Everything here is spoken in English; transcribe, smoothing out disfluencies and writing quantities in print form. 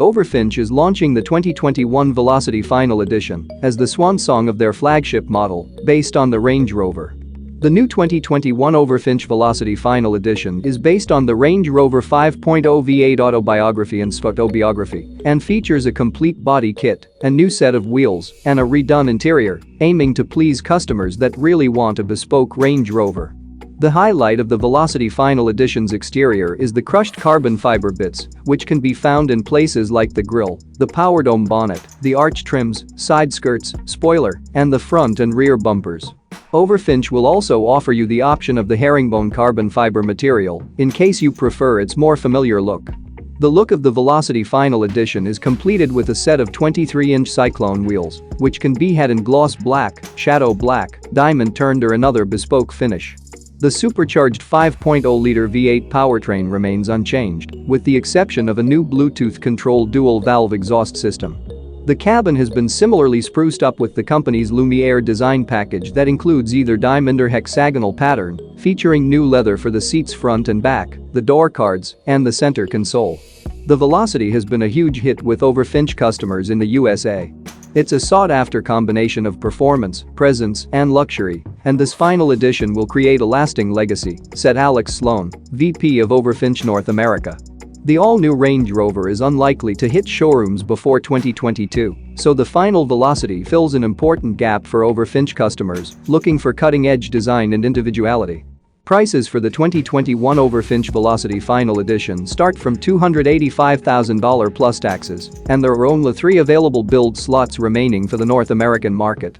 Overfinch is launching the 2021 Velocity Final Edition as the swan song of their flagship model, based on the Range Rover. The new 2021 Overfinch Velocity Final Edition is based on the Range Rover 5.0 V8 Autobiography and SVAutobiography and features a complete body kit, a new set of wheels, and a redone interior, aiming to please customers that really want a bespoke Range Rover. The highlight of the Velocity Final Edition's exterior is the crushed carbon fiber bits, which can be found in places like the grille, the power dome bonnet, the arch trims, side skirts, spoiler, and the front and rear bumpers. Overfinch will also offer you the option of the herringbone carbon fiber material, in case you prefer its more familiar look. The look of the Velocity Final Edition is completed with a set of 23-inch Cyclone wheels, which can be had in gloss black, shadow black, diamond turned or another bespoke finish. The supercharged 5.0-liter V8 powertrain remains unchanged, with the exception of a new Bluetooth-controlled dual-valve exhaust system. The cabin has been similarly spruced up with the company's Lumiere design package that includes either diamond or hexagonal pattern, featuring new leather for the seats front and back, the door cards, and the center console. The Velocity has been a huge hit with Overfinch customers in the USA. It's a sought-after combination of performance, presence, and luxury, and this final edition will create a lasting legacy, said Alex Sloan, VP of Overfinch North America. The all-new Range Rover is unlikely to hit showrooms before 2022, so the final Velocity fills an important gap for Overfinch customers looking for cutting-edge design and individuality. Prices for the 2021 Overfinch Velocity Final Edition start from $285,000 plus taxes, and there are only 3 available build slots remaining for the North American market.